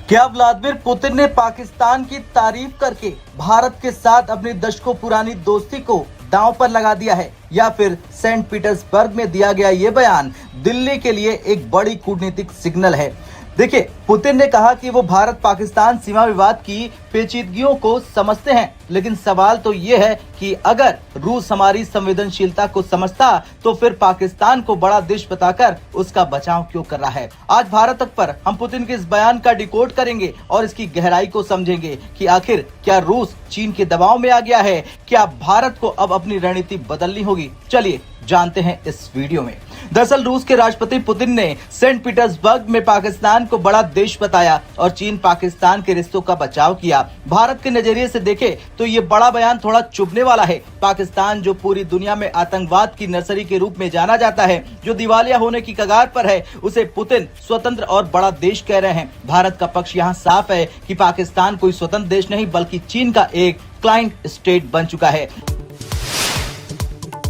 क्या Vladimir Putin ने पाकिस्तान की तारीफ करके भारत के साथ अपनी दशकों पुरानी दोस्ती को दांव पर लगा दिया है, या फिर सेंट पीटर्सबर्ग में दिया गया ये बयान दिल्ली के लिए एक बड़ी कूटनीतिक सिग्नल है? देखिए, पुतिन ने कहा कि वो भारत पाकिस्तान सीमा विवाद की पेचीदगियों को समझते हैं, लेकिन सवाल तो ये है कि अगर रूस हमारी संवेदनशीलता को समझता तो फिर पाकिस्तान को बड़ा देश बताकर उसका बचाव क्यों कर रहा है। आज भारत तक पर हम पुतिन के इस बयान का डिकोड करेंगे और इसकी गहराई को समझेंगे कि आखिर क्या रूस चीन के दबाव में आ गया है, क्या भारत को अब अपनी रणनीति बदलनी होगी। चलिए जानते हैं इस वीडियो में। दरअसल रूस के राष्ट्रपति पुतिन ने सेंट पीटर्सबर्ग में पाकिस्तान को बड़ा देश बताया और चीन पाकिस्तान के रिश्तों का बचाव किया। भारत के नजरिए से देखे तो ये बड़ा बयान थोड़ा चुभने वाला है। पाकिस्तान जो पूरी दुनिया में आतंकवाद की नर्सरी के रूप में जाना जाता है, जो दिवालिया होने की कगार पर है, उसे पुतिन स्वतंत्र और बड़ा देश कह रहे हैं। भारत का पक्ष यहाँ साफ है कि पाकिस्तान कोई स्वतंत्र देश नहीं बल्कि चीन का एक क्लाइंट स्टेट बन चुका है।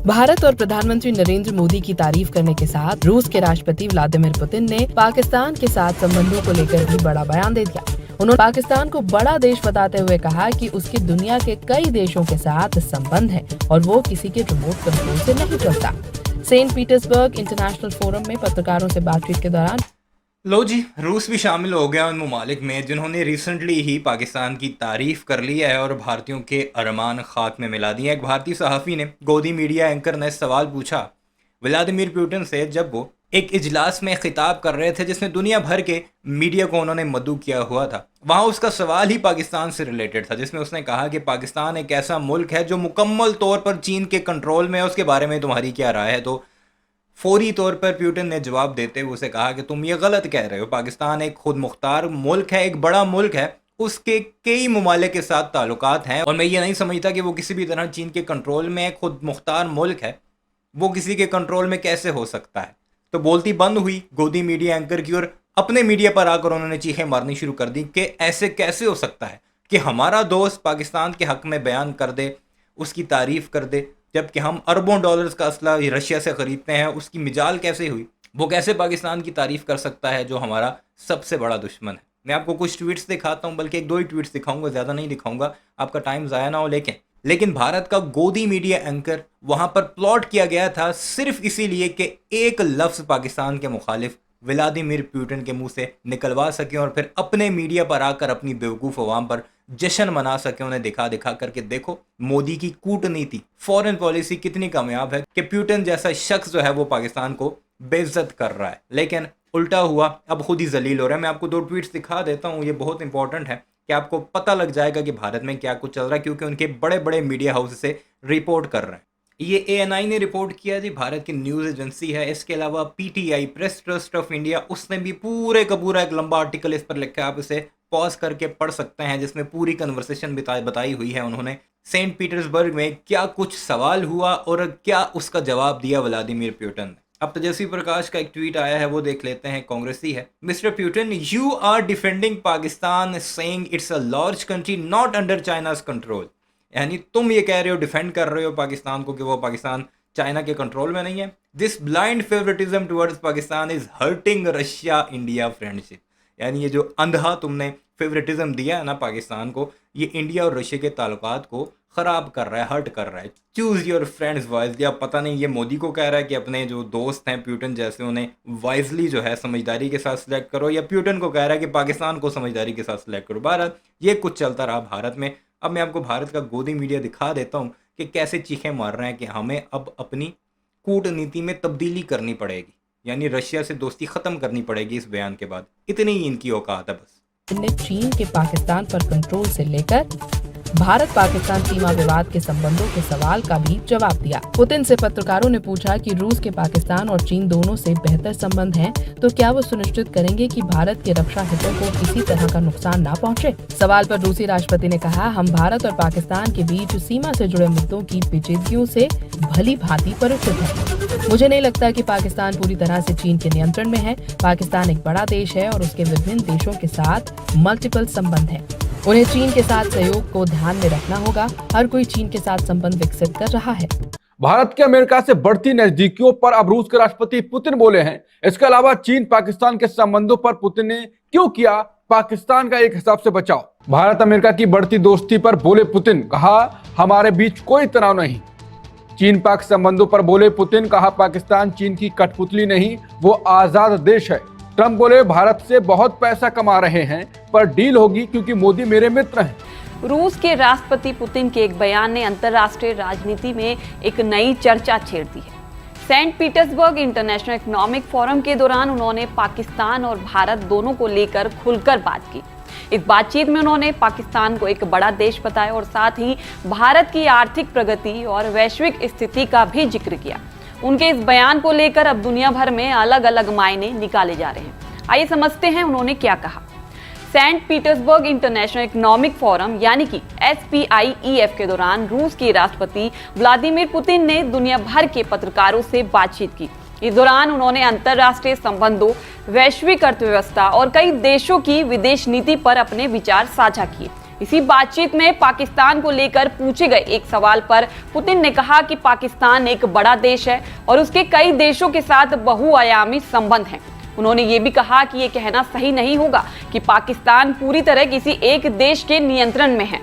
भारत और प्रधानमंत्री नरेंद्र मोदी की तारीफ करने के साथ रूस के राष्ट्रपति व्लादिमीर पुतिन ने पाकिस्तान के साथ संबंधों को लेकर भी बड़ा बयान दे दिया। उन्होंने पाकिस्तान को बड़ा देश बताते हुए कहा कि उसकी दुनिया के कई देशों के साथ संबंध है और वो किसी के रिमोट कंट्रोल से नहीं चलता। सेंट पीटर्सबर्ग इंटरनेशनल फोरम में पत्रकारों से बातचीत के दौरान लो जी, रूस भी शामिल हो गया उन ममालिक में जिन्होंने रिसेंटली ही पाकिस्तान की तारीफ कर ली है और भारतीयों के अरमान खाक में मिला दिए। एक भारतीय सहाफ़ी ने गोदी मीडिया एंकर ने सवाल पूछा व्लादिमीर पुतिन से जब वो एक इजलास में खिताब कर रहे थे जिसमें दुनिया भर के मीडिया को उन्होंने मद्दू किया हुआ था। वहाँ उसका सवाल ही पाकिस्तान से रिलेटेड था, जिसमें उसने कहा कि पाकिस्तान एक ऐसा मुल्क है जो मुकम्मल तौर पर चीन के कंट्रोल में है, उसके बारे में तुम्हारी क्या राय है। तो फौरी तौर पर पुतिन ने जवाब देते हुए उसे कहा कि तुम ये गलत कह रहे हो। पाकिस्तान एक खुद मुख्तार मुल्क है, एक बड़ा मुल्क है, उसके कई ममालिक के साथ ताल्लुकात हैं और मैं ये नहीं समझता कि वो किसी भी तरह चीन के कंट्रोल में है। खुद मुख्तार मुल्क है, वो किसी के कंट्रोल में कैसे हो सकता है। तो बोलती बंद हुई गोदी मीडिया एंकर की और अपने मीडिया पर आकर उन्होंने चीखें मारनी शुरू कर दी कि ऐसे कैसे हो सकता है कि हमारा दोस्त पाकिस्तान के हक में बयान कर दे, उसकी तारीफ कर दे, जबकि हम अरबों डॉलर्स का असला रशिया से ख़रीदते हैं। उसकी मिजाल कैसे हुई, वो कैसे पाकिस्तान की तारीफ़ कर सकता है जो हमारा सबसे बड़ा दुश्मन है। मैं आपको कुछ ट्वीट्स दिखाता हूँ, बल्कि एक दो ही ट्वीट्स दिखाऊंगा, ज़्यादा नहीं दिखाऊंगा, आपका टाइम ज़ाया ना हो। लेकिन भारत का गोदी मीडिया एंकर वहाँ पर प्लॉट किया गया था सिर्फ इसीलिए कि एक लफ्ज़ पाकिस्तान के मुखालिफ व्लादिमीर पुतिन के मुंह से निकलवा सकें और फिर अपने मीडिया पर आकर अपनी बेवकूफ़ अवाम पर जश्न मना सके, उन्हें दिखा दिखा करके देखो मोदी की कूटनीति, फॉरेन पॉलिसी कितनी कामयाब है कि पुतिन जैसा शख्स जो है वो पाकिस्तान को बेइज्जत कर रहा है। लेकिन उल्टा हुआ, अब खुद ही जलील हो रहा है। मैं आपको दो ट्वीट्स दिखा देता हूँ, ये बहुत इंपॉर्टेंट है कि आपको पता लग जाएगा कि भारत में क्या कुछ चल रहा है, क्योंकि उनके बड़े बड़े मीडिया हाउस से रिपोर्ट कर रहे हैं। ये ANI ने रिपोर्ट किया जी, भारत की न्यूज़ एजेंसी है। इसके अलावा PTI press trust of India, उसने भी पूरे का पूरा एक लंबा आर्टिकल इस पर लिखा है, आप इसे पॉज करके पढ़ सकते हैं, जिसमें पूरी कन्वर्सेशन बताई हुई है उन्होंने। सेंट पीटर्सबर्ग में क्या कुछ सवाल हुआ और क्या उसका जवाब दिया व्लादिमीर पुतिन ने। अब तेजस्वी प्रकाश का एक ट्वीट आया है, वो देख लेते हैं। कांग्रेसी है, mister Putin, you are defending Pakistan saying it's a large country not under China's control. यानी तुम ये कह रहे हो, डिफेंड कर रहे हो पाकिस्तान को कि वो पाकिस्तान चाइना के कंट्रोल में नहीं है। This blind favouritism towards Pakistan is hurting Russia India friendship. यानी ये जो अंधा तुमने फेवरेटिज्म दिया है ना पाकिस्तान को, ये इंडिया और रशिया के ताल्लुकात को ख़राब कर रहा है, हर्ट कर रहा है। Choose your friends wisely. अब पता नहीं ये मोदी को कह रहा है कि अपने जो दोस्त हैं पुतिन जैसे उन्हें वाइजली जो है समझदारी के साथ सिलेक्ट करो, या पुतिन को कह रहा है कि पाकिस्तान को समझदारी के साथ सिलेक्ट करो। बहरहाल ये कुछ चलता रहा भारत में। अब मैं आपको भारत का गोदी मीडिया दिखा देता हूँ कि कैसे चीखें मार रहे हैं कि हमें अब अपनी कूटनीति में तब्दीली करनी पड़ेगी, यानी रशिया से दोस्ती ख़त्म करनी पड़ेगी इस बयान के बाद। इतनी ही इनकी औकात है बस। ने चीन के पाकिस्तान पर कंट्रोल से लेकर भारत पाकिस्तान सीमा विवाद के संबंधों के सवाल का भी जवाब दिया। पुतिन से पत्रकारों ने पूछा कि रूस के पाकिस्तान और चीन दोनों से बेहतर संबंध हैं, तो क्या वो सुनिश्चित करेंगे कि भारत के रक्षा हितों को किसी तरह का नुकसान न पहुंचे। सवाल पर रूसी राष्ट्रपति ने कहा, हम भारत और पाकिस्तान के बीच सीमा से जुड़े मुद्दों की पेचीदगियों से भली भांति परिचित हैं। मुझे नहीं लगता कि पाकिस्तान पूरी तरह से चीन के नियंत्रण में है। पाकिस्तान एक बड़ा देश है और उसके विभिन्न देशों के साथ मल्टीपल संबंध हैं। उन्हें चीन के साथ सहयोग को ध्यान में रखना होगा। हर कोई चीन के साथ संबंध विकसित कर रहा है। भारत के अमेरिका से बढ़ती नजदीकियों पर अब रूस के राष्ट्रपति पुतिन बोले हैं। इसके अलावा चीन पाकिस्तान के संबंधों पर पुतिन ने क्यों किया पाकिस्तान का एक हिसाब से बचाओ। भारत अमेरिका की बढ़ती दोस्ती पर बोले पुतिन, कहा हमारे बीच कोई तनाव नहीं। चीन पाक संबंधों पर बोले पुतिन, कहा पाकिस्तान चीन की कठपुतली नहीं, वो आजाद देश है। ट्रंप बोले भारत से बहुत पैसा कमा रहे हैं पर डील होगी क्योंकि मोदी मेरे मित्र हैं। रूस के राष्ट्रपति पुतिन के एक बयान ने अंतर्राष्ट्रीय राजनीति में एक नई चर्चा छेड़ दी है। Saint Petersburg international economic forum के दौरान उन्होंने पाकिस्तान और भारत दोनों को लेकर खुलकर बात की। इस बातचीत में उन्होंने पाकिस्तान को एक बड़ा देश बताया और साथ ही भारत की आर्थिक प्रगति और वैश्विक स्थिति का भी जिक्र किया। उनके इस बयान को लेकर अब दुनिया भर में अलग अलग मायने निकाले जा रहे हैं। आइए समझते हैं उन्होंने क्या कहा। Saint Petersburg international economic forum यानी कि SPIEF के दौरान रूस के राष्ट्रपति व्लादिमीर पुतिन ने दुनिया भर के पत्रकारों से बातचीत की। इस दौरान उन्होंने अंतर्राष्ट्रीय संबंधों, वैश्विक अर्थव्यवस्था और कई देशों की विदेश नीति पर अपने विचार साझा किए। इसी बातचीत में पाकिस्तान को लेकर पूछे गए एक सवाल पर पुतिन ने कहा कि पाकिस्तान एक बड़ा देश है और उसके कई देशों के साथ बहुआयामी संबंध हैं। उन्होंने ये भी कहा कि ये कहना सही नहीं होगा कि पाकिस्तान पूरी तरह किसी एक देश के नियंत्रण में है।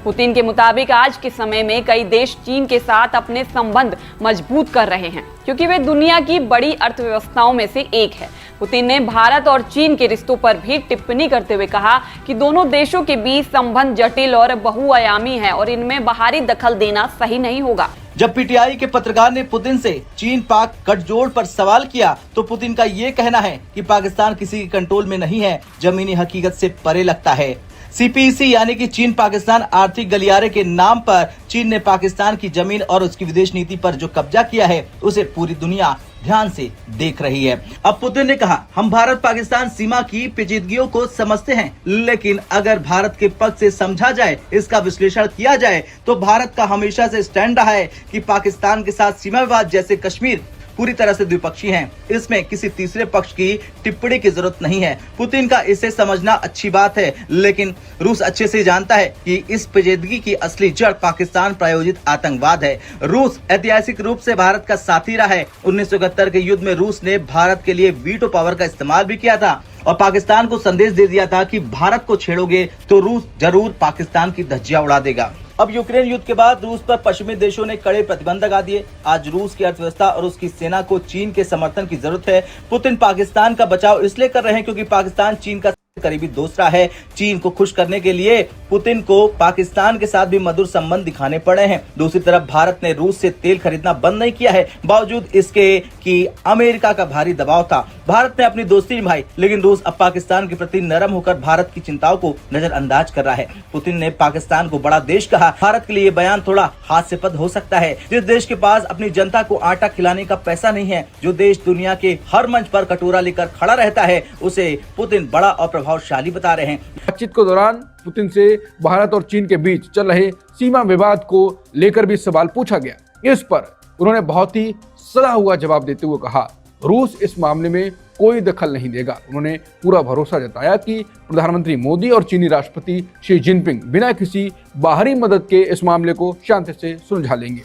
पुतिन के मुताबिक आज के समय में कई देश चीन के साथ अपने संबंध मजबूत कर रहे हैं क्योंकि वे दुनिया की बड़ी अर्थव्यवस्थाओं में से एक है। पुतिन ने भारत और चीन के रिश्तों पर भी टिप्पणी करते हुए कहा कि दोनों देशों के बीच संबंध जटिल और बहुआयामी है और इनमें बाहरी दखल देना सही नहीं होगा। जब पीटीआई के पत्रकार ने पुतिन से चीन पाक गठजोड़ पर सवाल किया तो पुतिन का ये कहना है कि पाकिस्तान किसी के कंट्रोल में नहीं है, जमीनी हकीकत से परे लगता है। CPEC यानी कि चीन पाकिस्तान आर्थिक गलियारे के नाम पर चीन ने पाकिस्तान की जमीन और उसकी विदेश नीति पर जो कब्जा किया है उसे पूरी दुनिया ध्यान से देख रही है। अब पुतिन ने कहा, हम भारत पाकिस्तान सीमा की पेचीदगियों को समझते हैं, लेकिन अगर भारत के पक्ष से समझा जाए, इसका विश्लेषण किया जाए तो भारत का हमेशा से स्टैंड रहा है कि पाकिस्तान के साथ सीमा विवाद जैसे कश्मीर पूरी तरह से द्विपक्षीय हैं। इसमें किसी तीसरे पक्ष की टिप्पणी की जरूरत नहीं है। पुतिन का इसे समझना अच्छी बात है, लेकिन रूस अच्छे से जानता है कि इस पेचीदगी की असली जड़ पाकिस्तान प्रायोजित आतंकवाद है। रूस ऐतिहासिक रूप से भारत का साथी रहा है। 1971 के युद्ध में रूस ने भारत के लिए वीटो पावर का इस्तेमाल भी किया था और पाकिस्तान को संदेश दे दिया था कि भारत को छेड़ोगे तो रूस जरूर पाकिस्तान की धज्जियां उड़ा देगा। अब यूक्रेन युद्ध के बाद रूस पर पश्चिमी देशों ने कड़े प्रतिबंध लगा दिए। आज रूस की अर्थव्यवस्था और उसकी सेना को चीन के समर्थन की जरूरत है। पुतिन पाकिस्तान का बचाव इसलिए कर रहे हैं क्योंकि पाकिस्तान चीन का करीबी दोस्त रहा है। चीन को खुश करने के लिए पुतिन को पाकिस्तान के साथ भी मधुर संबंध दिखाने पड़े हैं। दूसरी तरफ भारत ने रूस से तेल खरीदना बंद नहीं किया है, बावजूद इसके कि अमेरिका का भारी दबाव था। भारत ने अपनी दोस्ती निभाई, लेकिन रूस अब पाकिस्तान के प्रति नरम होकर भारत की चिंताओं को नजरअंदाज कर रहा है। पुतिन ने पाकिस्तान को बड़ा देश कहा। भारत के लिए बयान थोड़ा हास्यास्पद हो सकता है। जिस देश के पास अपनी जनता को आटा खिलाने का पैसा नहीं है, जो देश दुनिया के हर मंच पर कटोरा लेकर खड़ा रहता है, उसे पुतिन बड़ा और प्रभावशाली बता रहे हैं। बातचीत के दौरान पुतिन से भारत और चीन के बीच चल रहे सीमा विवाद को लेकर भी सवाल पूछा गया। इस पर उन्होंने बहुत ही सधा हुआ जवाब देते हुए कहा, रूस इस मामले में कोई दखल नहीं देगा। उन्होंने पूरा भरोसा जताया कि प्रधानमंत्री मोदी और चीनी राष्ट्रपति शी जिनपिंग बिना किसी बाहरी मदद के इस मामले को शांति से सुलझा लेंगे।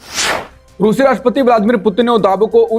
रूसी राष्ट्रपति व्लादिमीर पुतिन ने उन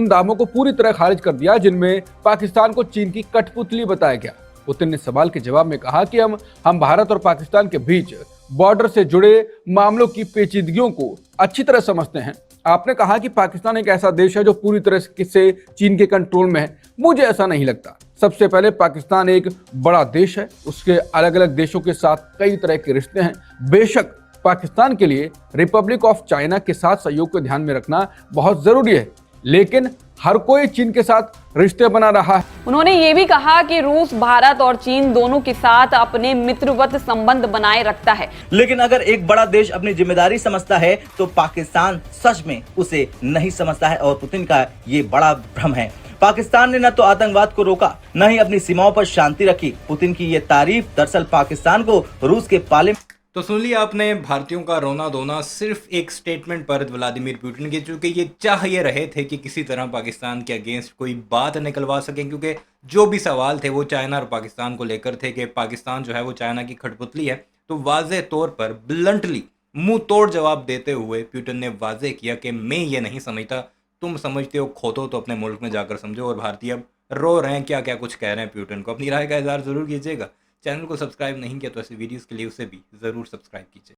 दावों को पूरी तरह खारिज कर दिया जिनमें पाकिस्तान को चीन की कठपुतली बताया गया। पुतिन ने सवाल के जवाब में कहा कि हम भारत और पाकिस्तान के बीच बॉर्डर से जुड़े मामलों की पेचीदगियों को अच्छी तरह समझते हैं। आपने कहा कि पाकिस्तान एक ऐसा देश है जो पूरी तरह से चीन के कंट्रोल में है। मुझे ऐसा नहीं लगता। सबसे पहले पाकिस्तान एक बड़ा देश है, उसके अलग अलग देशों के साथ कई तरह के रिश्ते हैं। बेशक पाकिस्तान के लिए रिपब्लिक ऑफ चाइना के साथ सहयोग को ध्यान में रखना बहुत जरूरी है, लेकिन हर कोई चीन के साथ रिश्ते बना रहा है। उन्होंने ये भी कहा कि रूस भारत और चीन दोनों के साथ अपने मित्रवत संबंध बनाए रखता है, लेकिन अगर एक बड़ा देश अपनी जिम्मेदारी समझता है तो पाकिस्तान सच में उसे नहीं समझता है और पुतिन का ये बड़ा भ्रम है। पाकिस्तान ने न तो आतंकवाद को रोका, न ही अपनी सीमाओं पर शांति रखी। पुतिन की ये तारीफ दरअसल पाकिस्तान को रूस के पाले तो सुन लिया आपने भारतीयों का रोना धोना सिर्फ एक स्टेटमेंट पर व्लादिमीर पुतिन के, चूंकि ये चाह ये रहे थे कि किसी तरह पाकिस्तान के अगेंस्ट कोई बात निकलवा सकें, क्योंकि जो भी सवाल थे वो चाइना और पाकिस्तान को लेकर थे कि पाकिस्तान जो है वो चाइना की खटपुतली है। तो वाज़ेह तौर पर ब्लंटली मुंह तोड़ जवाब देते हुए पुतिन ने वाज़ेह किया कि मैं ये नहीं समझता, तुम समझते हो खोतो तो अपने मुल्क में जाकर समझो। और भारतीय अब रो रहे हैं, क्या क्या कुछ कह रहे हैं पुतिन को। अपनी राय का इज़हार ज़रूर कीजिएगा। चैनल को सब्सक्राइब नहीं किया तो ऐसे वीडियोस के लिए उसे भी ज़रूर सब्सक्राइब कीजिए।